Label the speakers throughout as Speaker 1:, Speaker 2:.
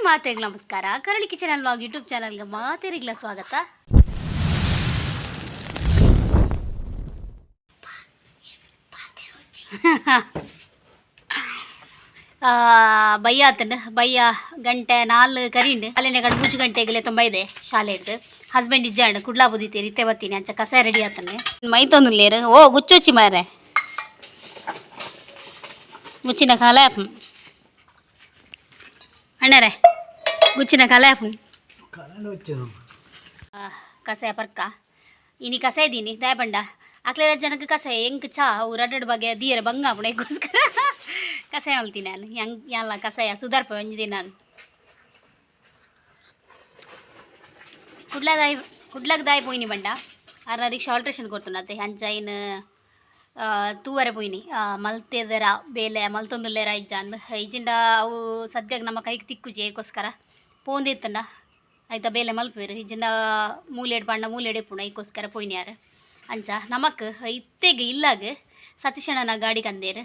Speaker 1: ಮಾತೆಗಳ ನಮಸ್ಕಾರ. ಕರಳಿ kitchen vlog YouTube ಚಾನಲ್ಗೆ ಮಾತೆರಿಗಳ ಸ್ವಾಗತ. ಬಯ್ಯ ಆತಂಡು ಬಯ್ಯ ಗಂಟೆ 4 ಕರಿಂಡು ಅಲ್ಲಿನ ಗಂಟೆ 3 ಗಂಟೆಗೆ ತೊಂಬೈದೆ ಶಾಲೆ ಹಿಡ್ದು ಹಸ್ಬೆಂಡ್ ಇಜ್ಜಾಂಡು ಕುಡ್ಲಾ ಬುದಿತೀರಿ ಇತ್ತೆ ಬತ್ತೀನಿ ಅಂಚ ಕಸ ರೆಡಿ ಆತಂಡೆ ಮೈತೊಂದು ಲೇರು ಓ ಗುಚ್ಚೊಚ್ಚಿ ಮಾರೆ ಗುಚ್ಚಿನ ಕಾಲ ಅಣ್ಣರೇ ಗುಚ್ಚಿನ ಕಲೆ ಕಸ ಪರ್ಕ ಇನಿ ಕಸ ಇದ್ದೀನಿ ದಯ ಬಂಡ ಅಕ್ಲೆರ ಜನಕ್ಕೆ ಕಸ ಹೆಂಗೆ ಚಾ ಅವು ರಡ್ಡು ಬಗೆ ದೀರ ಬಂಗ ಬಿಡೋಕ್ಕೋಸ್ಕರ ಕಸ ಹೇಳ್ತೀನಿ ನಾನು ಹೆಂಗೆ ಎಲ್ಲ ಕಸಾಯ ಸುಧಾರ್ಪ ಒಂದಿದೆ ನಾನು ಕುಡ್ಲಾಗ ದಾಯಿ ಪೋಯ್ನಿ ಬಂಡ ಆರ ರಿಕ್ಷಾ ಆಲ್ಟ್ರೇಷನ್ ಕೊಡ್ತು ಅಂಚ ಇನ್ನು ತೂವರೆ ಪೋಯ್ನಿ ಮಲ್ತೆದರ ಬೇಲೆ ಮಲ್ತೊಂದುಲ್ಲೇರ ಇಜ್ಜ ಅಂದು ಇಜಿಂಡ ಅವು ಸದ್ಯಕ್ಕೆ ನಮ್ಮ ಕೈಗೆ ತಿಕ್ಕುಜಿ ಏಕೋಸ್ಕರ ಪೋಂದಿತ್ತಂಡ ಆಯ್ತಾ ಬೇಲೆ ಮಲ್ಪೇರು ಇಜಿಂಡ ಮೂಲೆಡ್ ಪಂಡ ಮೂಲೆಡ್ ಎಪ್ಪುಂಡ ಈಗೋಸ್ಕರ ಪೋಯ್ನಿ ಯಾರು ಅಂಚ ನಮಕ್ ಇತ್ತೆಗೆ ಇಲ್ಲಾಗ ಸತೀಶಣ್ಣನ ಗಾಡಿ ಕಂದೇರು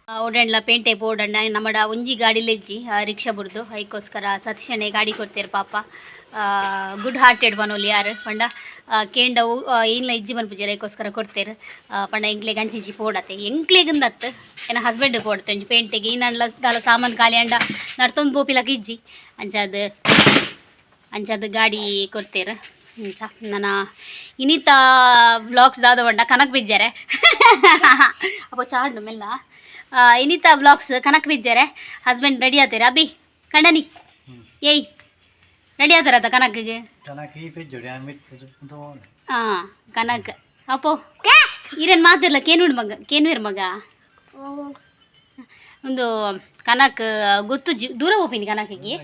Speaker 1: ಓಡಂಡ್ಲ ಪೇಂಟೆ ಪೋಡಣ್ಣ ನಮ್ಮಡ ಒಂಜಿ ಗಾಡಿಲೆಜ್ಜಿ ರಿಕ್ಷಾ ಬುಡ್ದು ಅದಕ್ಕೋಸ್ಕರ ಸತೀಶಣ್ಣೆ ಗಾಡಿ ಕೊಡ್ತೇರು ಪಾಪ ಗುಡ್ ಹಾರ್ಟೆಡ್ ಬನೋಲಿ ಯಾರು ಪಂಡ ಕೇಂಡವು ಏನ್ಲ ಇಜ್ಜಿ ಬನ್ಪುಜಾರ ಅದಕ್ಕೋಸ್ಕರ ಕೊಡ್ತೇರು ಪಂಡ ಎಂಕ್ಲೆಗೆ ಅಂಚಿಂಚಿ ಪೋಡತ್ತೆ ಎಂಕ್ಲೆಗಂದತ್ತು ಏನ ಹಸ್ಬೆಂಡ್ ಪೋಡ್ತೆ ಒಂಜಿ ಪೇಂಟೆಗೆ ಇನ್ನಂಡ್ಲ ದಾಲ ಸಾಮಾನು ಖಾಲಿ ಅಂಡ ನಡ್ತೊಂದು ಬೋಪಿಲಕ ಇಜ್ಜಿ ಅಂಚದು ಗಾಡಿ ಕೊಡ್ತೇರು ಅಂಚ ನನ್ನ ಇನ್ನಿತ ವ್ಲಾಗ್ಸ್ ದಾದ ಬಂಡ ಕನಕ್ ಬಿಜ್ಜಾರೆ ಅಪ್ಪ ಚಾಂಡು ಮೆಲ್ಲ ಇನ್ನಿತ ವ್ಲಾಗ್ಸ್ ಕನಕ್ ಬಿಜ್ಜಾರೆ ಹಸ್ಬೆಂಡ್ ರೆಡಿ ಆತೇರ ಅಬ್ಬಿ ಕಂಡನಿ ಏಯ್ ರೆಡಿ ಆತಾರತ್ತ ಕನಕ್ಗೆ ಹಾಂ ಕನಕ್ ಅಪ್ಪೋ ಇರೇನು ಮಾತಿರ್ಲ ಕೇನ್ವಿಡ್ ಮಗ ಕೇನ್ವೀರ್ ಮಗ ಒಂದು ಕನಕ್ ಗೊತ್ತು ದೂರ ಹೋಗ್ತೀನಿ ಕನಕಿಗೆ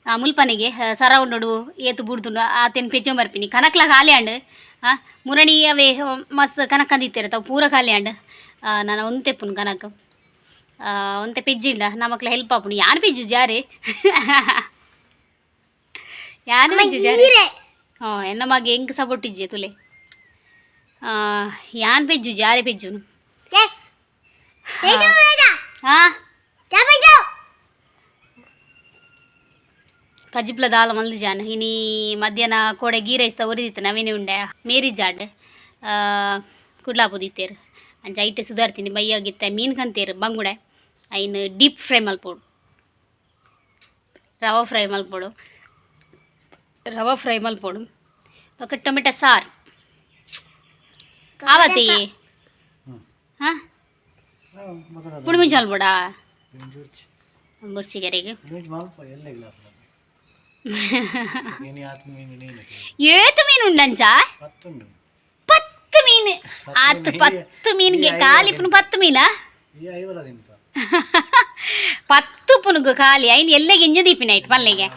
Speaker 1: ಮುಲ್ಪನಿಗೆ ಸರೌಂಡು ಏತು ಬುಡ್ದು ಆತೇನು ಪೆಜ್ಜೊ ಬರ್ಪಿನಿ ಕನಕ್ಲ ಖಾಲಿ ಅಂಡು ಮುರಣಿ ಅವೇ ಮಸ್ತ್ ಕನಕ್ ಅಂದಿತ್ತೇರ ತಾವು ಪೂರ ಖಾಲಿ ಅಂಡು ನಾನು ಒಂತೆಪ್ಪುನು ಕನಕ್ ಒಂತೆ ಪೆಜ್ಜಿಂಡ ನಮಕ್ಲ ಹೆಲ್ಪ್ ಆಪುನು ಯಾನ್ ಪೆಜ್ಜು ಜಾರೆ ಯಾನ್ ಪೆಜ್ಜು ಜಾರೆ ಎನ್ನ ಮಗೆ ಹೆಂಗ್ ಸಪೋರ್ಟ್ ಇಜ್ಜೆ ತುಲೆ ಯಾನ್ ಪೆಜ್ಜು ಜಾರೆ ಪೆಜ್ಜುನು ಹಾಂ ಕಜಿಪ್ಲ ದಾಲ ಮಲ್ದಿ ಜಾನ್ ಇನಿ ಮಧ್ಯಾಹ್ನ ಕೋಡೆ ಗೀ ರೈಸ್ ಒರಿದಿತ್ತು ನವೇನೆ ಉಂಡೆ ಮೇರಿ ಜಾಡ್ ಕುಡ್ಲಾ ಬುದಿತ್ತೇರು ಅಂಚ ಐಟೆ ಸುಧಾರ್ತೀನಿ ಬೈಯಾಗಿತ್ತೆ ಮೀನು ಕಂತೇರು ಬಂಗುಡೆ ಐನು ಡೀಪ್ ಫ್ರೈ ಮಲ್ಪೋಡು ರವಾ ಫ್ರೈ ಮಲ್ಪೋಡು ఒక ಟೊಮೆಟೊ ಸಾರು ಆವತ್ತಿ ಹಾಂ ಪುಡಿ ಮುಂಚೆ ಮಲ್ಪೋಡಾ ಬುರ್ಚಿಗೆರೆಗೆ ಏತು ಮೀನು ಉಂಡಂಚ 10 ಮೀನು ಆತು 10 ಮೀನಿಗೆ ಖಾಲಿ ಪುನು 10 ಮೀನಾ 10 ಪುನುಗು ಖಾಲಿ ಐನು ಎಲ್ಲೆಗೆ ಇಂಜ ದೀಪಿನ ಇಟ್ಟು ಪಲ್ಲೆಗೆ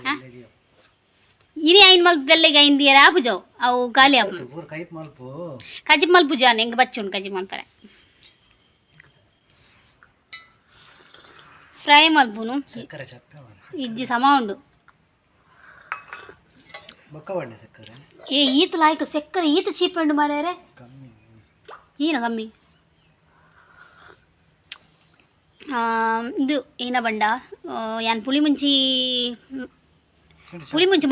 Speaker 1: ಇನಿ ಐನು ಮಲ್ಪದೆಲ್ಲೆಗೆ ಐನು ದಿಯರ ಆಪುಜವು ಅವು ಖಾಲಿ ಆಪು ಕಜಿಪ್ ಮಲ್ಪು ಜಾನ್ ಹೆಂಗೆ ಬಚ್ಚುಂಡು ಕಜಿಪ್ ಮಲ್ಪರೆ ಫ್ರೈ ಮಲ್ಪುನು ಇಜ್ಜಿ ಸಮ ಉಂಡು ಏ ಈತ ಲಾಯ್ಕ ಸಕ್ಕರೆ ಈತ ಚೀಪ್ ಉಂಡು ಮಾರ್ಯಾರೆ ಈನ ಕಮ್ಮಿ ಇದು ಏನ ಬಂಡ ಯಾನ್ ಪುಳಿ ಮುಂಚಿ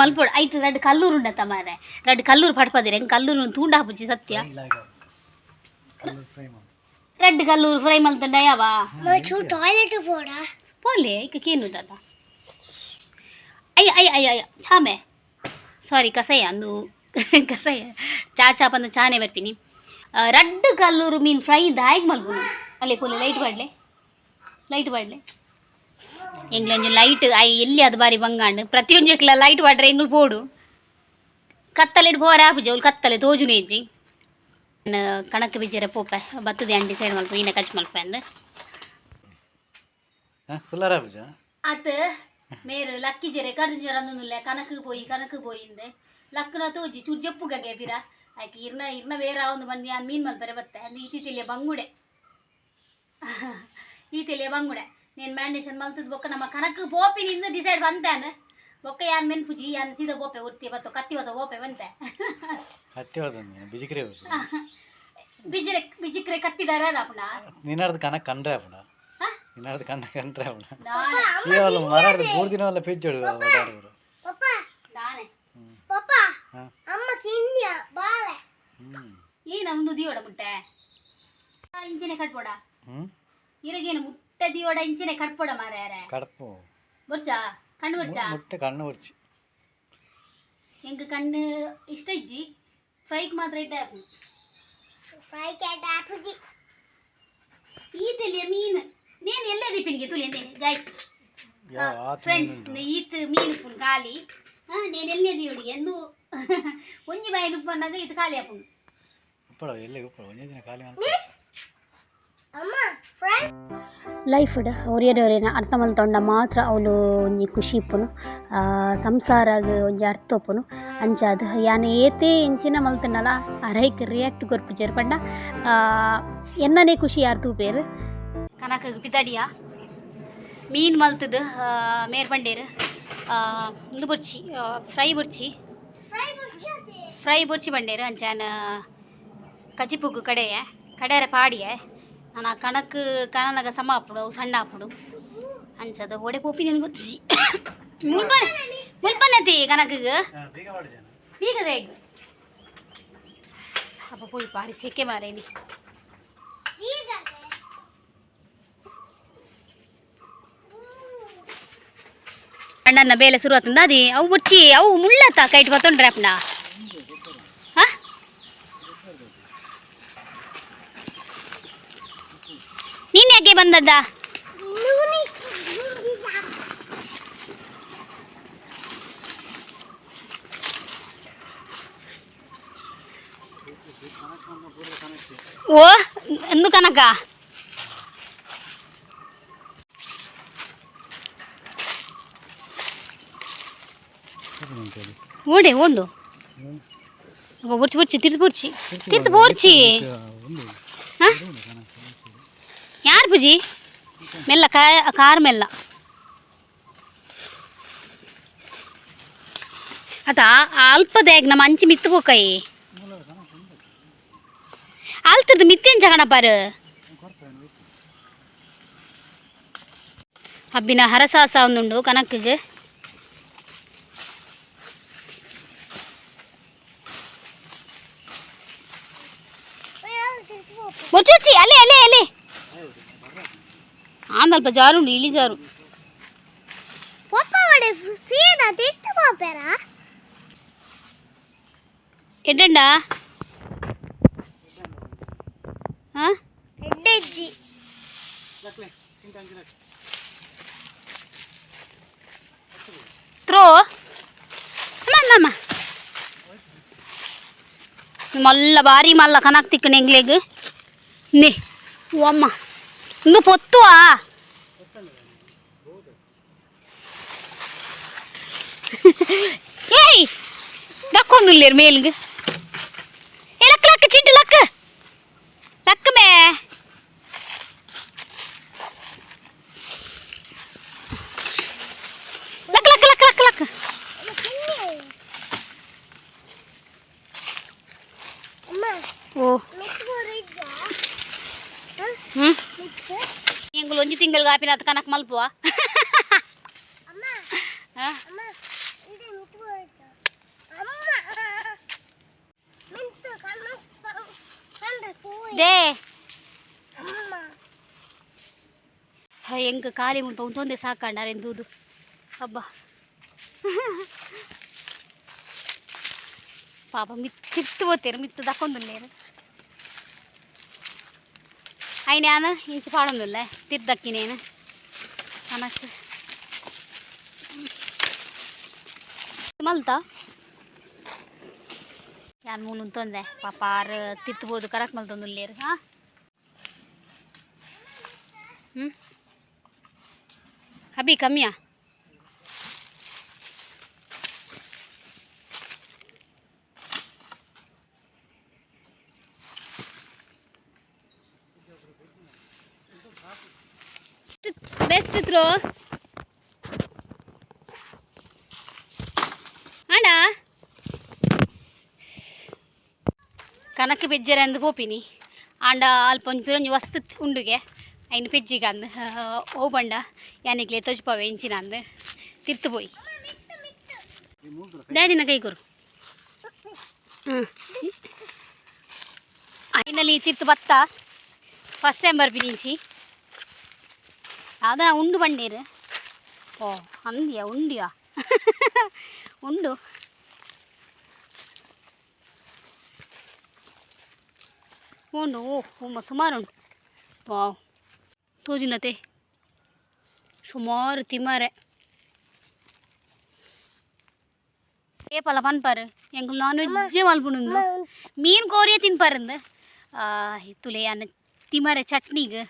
Speaker 1: ಮಲ್ಪೋಡು ಐಟು ರಡ್ಡು ಕಲ್ಲೂರು ಉಂಡತ್ತ ಮಾರೆ ರಡ್ಡು ಕಲ್ಲೂರು ಪಡ್ಪದಿರ ಹೆಂಗೆ ಕಲ್ಲೂರು ತೂಂಡ ಹಾಪುಜಿ ಸತ್ಯ ರಡ್ಡು ಕಲ್ಲೂರು ಫ್ರೈ ಮಲ್ತಂಡ ಯಾವ ಟಾಯ್ಲೆಟ್ ಪೋಲೆ ಈಗ ಕೇನು ದಾದ ಅಯ್ಯ ಚಾಮೆ ಸಾರಿ ಕಸಯ್ಯ ಅಂದು ಕಸಯ್ಯ ಚಾ ಬಂದು ಚಾನೆ ಬರ್ತೀನಿ ರಡ್ಡು ಕಲ್ಲೂರು ಮೀನು ಫ್ರೈ ದಾಯಿಗೆ ಮಲ್ಪುನು ಅಲ್ಲೇ ಪೋಲೆ ಲೈಟ್ ಬಾಡ್ಲೆ ಎಂಗ್ಲಂಜು ಲೈಟ್ ಎಲ್ಲಿ ಅದು ಬಾರಿ ಬಂಗಾಂಡು ಪ್ರತಿಯೊಂದು ಲೈಟ್ ಬಾಡ್ರೆ ಎಂಗ್ಳು ಪೋಡು ಕತ್ತಲೆ ಬೋರ ಆಪುಜಿ ಅವ್ಳು ಕತ್ತಲೆ ತೋಜುನು ಹೆಜ್ಜಿ ಕಣಕ್ಕೆ ಬಿಜ್ಜರೆ ಪೋಪೆ ಬತ್ತದ ಡಿಸೈಡ್ ಮಲ್ಪ ಈನ ಕಚ್ ಮಲ್ಪ ಅಂದು ಅತ್ ಮೇರು ಲಕ್ಕಿ ಜೆರೆ ಕರ್ಜರ ಅಂದುಲ್ಲ ಕನಕ್ ಪೋಯಿಂದೆ ಲಕ್ಕನ ತೋಜಿ ಚೂರು ಜಪ್ಪು ಗಗೆ ಬಿರ ಆಯ್ಕೆ ಇರ್ನ ಬೇರೆ ಒಂದು ಮಂದಿ ಆ ಮೀನು ಮಲ್ಪರೆ ಬತ್ತೆ ಅದು ಈ ತಿಳಿಯ ಬಂಗುಡೆ ನೀನು ಮ್ಯಾಂಡೇಶನ್ ಮಲ್ತದ ಬೊಕ್ಕ ನಮ್ಮ ಕನಕ್ ಪೋಪಿನಿಂದ ಡಿಸೈಡ್ ಬಂತಾನೆ ಬೊಕ್ಕ ಯಾನ್ ಮೆನ್ಪುಜಿ ಯಾನ್ ಸೀದಾ ಬೋಪೆ ಉರ್ತಿ ಬತ್ತು ಕತ್ತಿ ಬತ್ತ ಬೋಪೆ ಬಂತೆ ಬಿಜಿಕ್ರೆ ಕಟ್ಟಿದಾರ ಅಪ್ಪಣ
Speaker 2: ನೀನಾರ್ದು ಕನಕ್ ಕಂಡ್ರೆ ಅಪ್ಪಣ ಇನ್ನದು ಕಣ್ಣ ಕಂಡ್ರೆ ಅವಳು ಮರದ 3 ದಿನ ಎಲ್ಲ ಪೆಚ್ಚೋಡು
Speaker 1: ಏನೊಂದು ದಿಯೋಡ ಮುಟ್ಟೆ ಇಂಚಿನೆ ಕಟ್ಬೋಡ ಇರಗೇನು ಮುಟ್ಟೆ ದಿಯೋಡ ಇಂಚಿನೆ ಕಟ್ಬೋಡ ಮಾರ್ಯಾರೆ
Speaker 2: ಕಡಪು
Speaker 1: ಬರ್ಚಾ ಕಣ್ಣು ಬರ್ಚಾ
Speaker 2: ಮುಟ್ಟೆ ಕಣ್ಣು ಬರ್ಚಿ
Speaker 1: ಎಂಗ ಕಣ್ಣು ಇಷ್ಟ ಇಜ್ಜಿ ಫ್ರೈಕ್ ಮಾತ್ರ ಇಡ್ಡೆ ಆಪು ಫ್ರೈ ಕ್ಯಾಟ್ ಆಪುಜಿ ಈತಲಿಯ ಮೀನು ನೇನು ಎಲ್ಲೇ ದೀಪಿನಿಗೆ ತುಳಿಯಂದೇನೆ ಗೈಸ್ ಫ್ರೆಂಡ್ಸ್ ಈತ್ ಮೀನು ಪುನ್ ಖಾಲಿ నేను వెళ్ళేది ఇవిడికి ఎందు కొంచెం బయట ఉప్పన్నది ఇది ఖాళీ అప్పుడు
Speaker 2: ఇప్పుడు వెళ్ళి ఇప్పుడు ಒಂದೇ ಖಾಲಿ
Speaker 1: ಲೈಫ್ಡ್ ಒರಿಯಡವರೇನ ಅರ್ಥ ಮಲ್ತೊಂಡ ಮಾತ್ರ ಅವಳು ಒಂಜಿ ಖುಷಿ ಇಪ್ಪುನು ಸಂಸಾರಾಗ ಒಂಜಿ ಅರ್ಥ ಒಪ್ಪುನು ಅಂಚಾದ ಯಾನೆ ಏತೇ ಇಂಚಿನ ಮಲ್ತನಲ್ಲ ಅರೈಕ್ ರಿಯಾಕ್ಟ್ ಕೊರ್ಪು ಜರ್ಪಂಡ ಎನ್ನನೇ ಖುಷಿ ಯಾರು ತೂಪೇರು ಕನಕ ಪಿತಡಿಯ ಮೀನು ಮಲ್ತದ ಮೇರ್ಪಂಡೇರು ಇದು ಬುರ್ಚಿ ಫ್ರೈ ಬುರ್ಚಿ ಬಂಡೇರು ಅಂಚಾನ ಕಚಿಪುಗ್ಗು ಕಡೆಯರ ಪಾಡಿಯೆ ನಾನು ಕಣಕ್ಕೆ ಕನನಾಗ ಸಮ ಹಾಪುಡು ಅವು ಸಣ್ಣ ಹಾಪುಡು ಅಂಚದ ಒಡೆ ಪೋಪಿ ನನಗೆ ಗೊತ್ತಿಸಿ ಮುಲ್ಪನತಿ ಕನಕಿಗೆ ಬೀಗದ ಈಗ ಅಪ್ಪ ಪೋಯಿ ಪಾರಿ ಸೆಕೆ ಮಾರೇನಿ ಅಣ್ಣನ ಬೇಲೆ ಶುರು ಆತಂದ ಅದಿ ಅವು ಬುರ್ಚಿ ಅವು ಮುಳ್ಳತ್ತ ಕೈಟ್ ಬತ್ತೊಂಡ್ರೆ ಅಪ್ಪನ ಹಾಂ ನೀನು ಯಾಕೆ ಬಂದದ್ದ ಓ ಎಂದು ಕನಕ ಓಡೆ ಓಂಡು ಬುರ್ಚಿ ತಿರ್ತು ಬುರ್ಚಿ ಯಾರು ಪೂಜಿ ಮೆಲ್ಲ ಕಾರ್ ಮೆಲ್ಲ ಅದ ಅಲ್ಪದಾಗ ನಮ್ಮ ಅಂಚಿ ಮಿತ್ತು ಬೋಕೈ ಅಲ್ತದ್ದು ಮಿತ್ತೇನು ಜಗಣಪಾರು ಹಬ್ಬಿನ ಹರಸಾಸ ಒಂದುಂಡು ಕನಕ್ಗೆ ಬುರ್ಚಿ ಅಲ್ಲೇ ಆಂದಲ್ಪ ಜಾರುಂಡು ಇಳಿ ಜಾರು ಎಡ್ಡೆಂಡ ಹಾಂ ಎಡ್ಡೆಜ್ಜಿ ತ್ರೋ ಅಮ್ಮ ಮಲ್ಲ ಬಾರಿ ಮಲ್ಲ ಕನಕ್ ತಿಕ್ಕಣ ಎಂಗ್ಲೆಗ್ ನೇ ಓ ಅಮ್ಮ ಇಂದು ಪೊತ್ತುವಾ ಏಯ್ ದಕ್ಕೊಂದುಲ್ಲೇರು ಮೇಲ್ಗೆ ಏ ಲಕ್ಕ ಚಿಂಟು ಲಕ್ಕ ಮೇ ಲಕ್ಕ ಓ ಎಂಗುಲು ಒಂಜಿ ತಿಂಗಳು ಆಪಿನ ಅದು ಕನಕ ಮಲ್ಪುವ ದೇ ಎಂಗ ಖಾಲಿ ಮುಲ್ಪ ಉಂತೊಂದೆ ಸಾಕಂಡಾರೆ ಎಂದೂದು ಹಬ್ಬ ಪಾಪ ಮಿತ್ತಿತ್ತು ಓದ್ತೇರು ಮಿತ್ತು ದಕ್ಕೊಂದುಲ್ಲೇರು అయినా ఇంచు పాడుందిలే తిద్దక్కి నేను మనకు మల్తా ಯಾನ್ ಮೂಲು ಅಂತಂದೆ ಪಾಪ ಆರು ತಿತ್ತಬೋದು ಕರಕ್ ಮಲ್ತೊಂದುಲ್ಲೇರು ಹಾಂ ಅಭಿ ಕಮ್ಮಿಯಾ ಬೆಸ್ಟ್ ತ್ರೋ ಆಂಡ ಕನಕ ಬೆಜ್ಜರೆ ಅಂದು ಪೋಪಿನಿ ಆಂಡ ಅಲ್ಪ ಒಂಜಿ ವಸ್ತು ಉಂಡುಗೆ ఆయన పెజ్జిగా అందు ఓ బండ యానిక్లే తోచిపోవే ఇంచిన అందు తిర్తుపోయి ಡ್ಯಾಡಿನ ಕೈ ಕೊರು ಫೈನಲಿ ತಿರ್ತು ಬತ್ತ ಫಸ್ಟ್ ಟೈಮ್ ಬರ್ಬಿನಿಂಚಿ ಅದನ್ನ ಉಂಡು ಬಂಡೀರು ಓ ಅಂದ್ಯಾ ಉಂಡ್ಯಾ ಉಂಡು ಉಂಡು ಓ ಸುಮಾರು ಉಂಟು ವಾವ್ ತೋಜಿನತೆ ಸುಮಾರು ತಿಮ್ಮರೆ ಏಪಲ್ಲ ಪನ್ಪಾರು ಎಂಕುಲು ನಾನ್ ವೆಜ್ಜೇ ಮಲ್ಪುಂಡು ಮೀನು ಕೋರಿಯೇ ತಿನ್ಪಾರಿಂದು ತುಲೆ ಅನ್ನ ತಿಮರೆ ಚಟ್ನಿಗೆ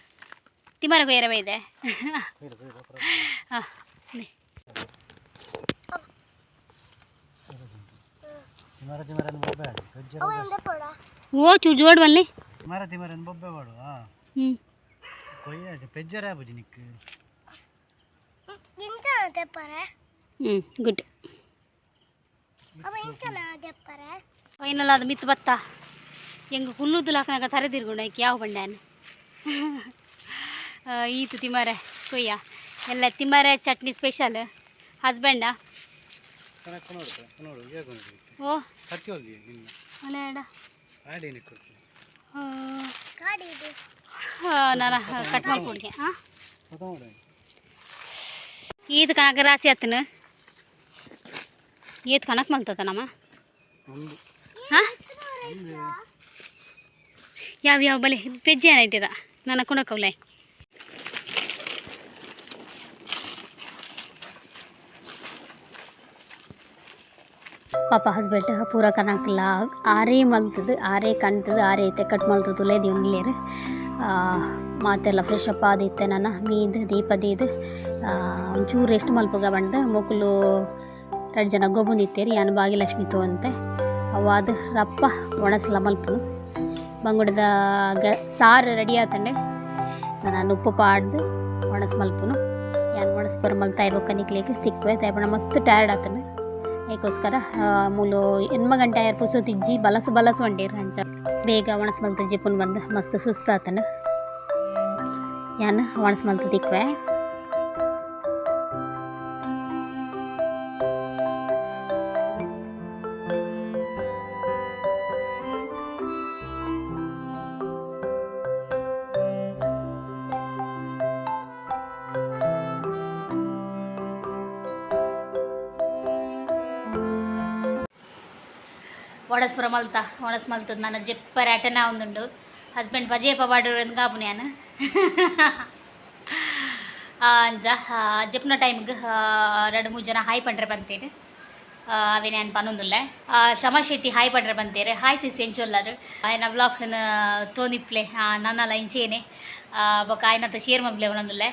Speaker 1: ತಿಮರೆ ಕೊಯ್ಯರವೇ ಇದೆ ಓ ಚೂ ಜೋಡ್ ಬಲ್ಲಿ ಗುಡ್ ಫೈನಲ್ ಅದು ಮಿತ್ತು ಬತ್ತ ಹೆಂಗೆ ಹುಲ್ಲುದು ಹಾಕನಾಗ ತರೆದಿರ್ಗೊಂಡು ಆಯ್ಕೆ ಯಾವ ಬಂಡ್ಯಾನು ಈತು ತಿಮ್ಮರೆ ಕೊಯ್ಯ ಎಲ್ಲ ತಿಮ್ಮರೆ ಚಟ್ನಿ ಸ್ಪೆಷಲ್ ಹಸ್ಬೆಂಡ ಓ ಅಲ್ಲ ನಾನು ಕಟ್ ಮಾಡ್ಕೊಡ್ಗೆ ಹಾಂ ಈದ್ ಕನಕ ರಾಶಿ ಆತನ ಈದ್ ಕನಕ ಮಲ್ತತ ನಮ್ಮ ಹಾಂ ಯಾವ ಬಲಿ ಪೆಜ್ಜಿ ಏನ ಇಟ್ಟಿದ ನನ್ನ ಕುಣಕವ್ಲೆ ಪಾಪ ಹಸ್ಬೆಂಡ್ ಪೂರ ಕನಕಲ್ಲ ಆರೇ ಮಲ್ತದು ಆರೇ ಕಣ್ತದು ಆರೇ ಐತೆ ಕಟ್ ಮಲ್ತದು ಲೇದಿ ಉಣ್ಲೇರು ಮಾತೆಲ್ಲ ಫ್ರೆಶ್ ಅಪ್ ಆದಿತ್ತೆ ನನ್ನ ಮೀದು ದೀಪದೀದು ಒಂಚೂರು ರೆಸ್ಟ್ ಮಲ್ಪಗ ಬಂದು ಮೊಕ್ಕಲು 2 ಜನ ಗೊಬ್ಬಂದಿತ್ತೇರಿ ಯಾನು ಭಾಗ್ಯಲಕ್ಷ್ಮಿ ತೋಂತೆ ಅವಾದ ರಪ್ಪ ಒಣಸಲ ಮಲ್ಪನು ಬಂಗುಡದಾಗ ಸಾರು ರೆಡಿ ಆತಂಡೆ ನಾನು ಉಪ್ಪು ಪಾಡ್ದು ಒಣಸ್ ಮಲ್ಪನು ಯಾನು ಒಣಸ್ ಬರ ಮಲ್ತಾ ಇರ್ಬೇಕು ಕನಿಕ್ಲಿಕ್ಕೆ ತಿಕ್ವೆ ತೈಪಣ ಮಸ್ತ್ ಟಯರ್ಡ್ ಆತಂಡೆ ಅದಕ್ಕೋಸ್ಕರ ಮೂಲು 8 ಗಂಟೆ ಆಯರ್ ಪುರ್ಸೋತಿಜ್ಜಿ ಬಲಸು ಹೊಂಟೀರು ಹಂಚ ಬೇಗ ಒಣಸ್ ಮಲ್ತ ಜಿಪ್ಪುನ್ ಬಂದು ಮಸ್ತ್ ಸುಸ್ತಾತಂಡೆ ಯಾನು ಒಣಸ್ ಮಲ್ತ ತಿಕ್ವೆ ಒಣಸ್ಪುರ ಮಲ್ತದ ನನ್ನ ಜೆಪ್ಪರ ಅಟನ ಒಂದುಂಡು ಹಸ್ಬೆಂಡ್ ಬಜೇಪ ಬಾಡೋರು ಎಂದು ಕಾಪು ನಾನು ಅಂಜ ಜೆಪ್ನ ಟೈಮ್ಗೆ 2-3 ಜನ ಹಾಯ್ ಪಂಡ್ರೆ ಬಂತೇನೆ ಅವೇ ನಾನು ಪನ್ನೊಂದುಲ್ಲೆ ಶಮ ಶೆಟ್ಟಿ ಹಾಯ್ ಪಂಡ್ರೆ ಬಂತೇರೆ ಹಾಯ್ ಸಿಸ್ ಎಂಚೊಲ್ಲರು ಆಯ್ನ ವ್ಲಾಗ್ಸನ್ನು ತೋನಿಪ್ಲೆ ನನ್ನಲ್ಲ ಇಂಚೇನೆ ಬೊಕ್ಕ ಆಯ್ನತ್ತ ಶೇರ್ ಮಬ್ಲೆ ಒಂದೊಂದುಲ್ಲೆ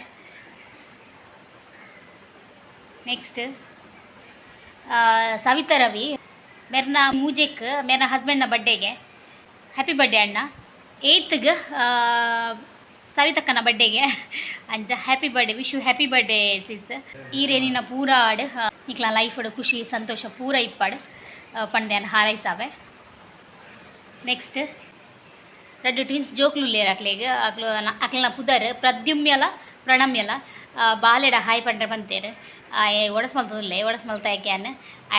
Speaker 1: ನೆಕ್ಸ್ಟ್ ಸವಿತಾ ರವಿ मेरना मूजेक मेरा हस्बेंड बड्डेगे हैप्पी बड्डे अण्ण 8th सवितक्कन बड्डेगे अंज happy birthday wish you happy birthday sis ई रेनिन पूरा आड निक्ला लाइफ खुशी संतोष पूरा इप्पाड पंड्यान हारैसावे नेक्स्ट 2 ट्विन्स जोक्लु लेर अक्लेग अक्लना पुदर प्रद्युम्यला प्रणम्यला बालेड हाय पंड्रे बंतेर ओडस मल्तुल्ले ओडस मल्ता यान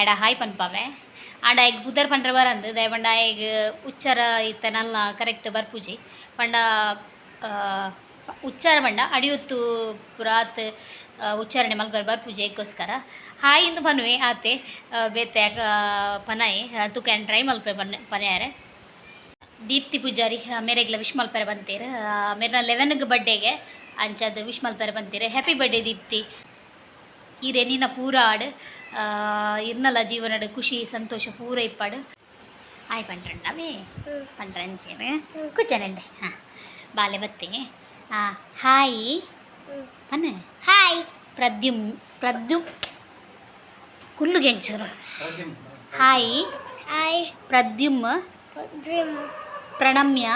Speaker 1: आड हाय पन्पावे आड आयग पुदर पंड्रे बरंद दयबंड आयग उच्चार इत्त नल्ला करेक्ट बर्पुजि पंड उच्चार बंड अडियुत्तु पुरात उच्चाರಣೆ मल्पर बर्पुजि एग्गोस्कर हाय इंद पनुवे आते बेते पनाये तू कैन ट्रೈ मल्पे पनयारे दीप्ति पुजारी मेरेग्ला विश मल्पर बंतेर मेरना 11 बड्डेगे अंचद विश मल्पर बंतेर हैप्पी बड्डे दीप्ति ಈ ರೆನಿನ ಪೂರ ಆಡು ಇರ್ನಲ್ಲ ಜೀವನದ ಖುಷಿ ಸಂತೋಷ ಪೂರ ಇಪ್ಪಾಡು ಆಯ್ ಪಂಡ್ರಂಡವೇ ಪಂಡ್ರಂಚೇನೆ ಕುಚ್ಚನಂಡೆ ಹಾಂ ಬಾಲೆ ಬತ್ತೆ ಹಾಯ್ ಅನ್ನ hi ಪ್ರದ್ಯುಮ್ ಕುಲ್ಲುಗೆಂಚೂರು hi hi ಪ್ರದ್ಯುಮ್ Pranamya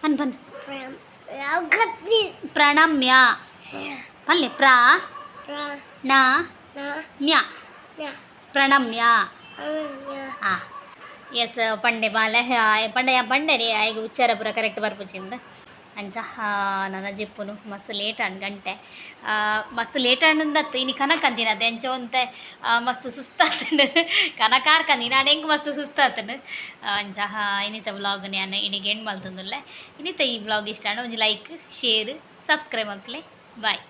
Speaker 1: ಪನ್ Pranamya ಪಲ್ಲೆ ना म्या प्रणम्य यस पंडे बाले पंडे रे आयग उच्चार पूरा करेक्ट बर्पुचिंद ಅಂಚ ನನ್ನ ಜಿಪ್ಪುನು ಮಸ್ತ್ ಲೇಟ್ ಆಂಡ್ ಗಂಟೆ ಮಸ್ತ್ ಲೇಟ್ ಆಂಡತ್ತು ಇನಿ ಕನಕ ಅಂತಿನದೆ ಅಂಚ ಒಂತೆ ಮಸ್ತ್ ಸುಸ್ತಾತಂಡು ಕನಕಾರ್ ಕಂದಿನ ಹೆಂಗೆ ಮಸ್ತ್ ಸುಸ್ತಾತಂಡು ಅಂಚ ಇನ್ನಿತ ವ್ಲಾಗ್ ನಾನು ಇನಿಗೆ ಎಂಡ್ ಮಲ್ತೊಂದುಲ್ಲೆ ಇನ್ನಿತ ಈ ವ್ಲಾಗ್ ಇಷ್ಟ ಆಂಡ ಒಂದು ಲೈಕ್ ಶೇರ್ ಸಬ್ಸ್ಕ್ರೈಬ್ ಮಲ್ಪಲೆ ಬಾಯ್.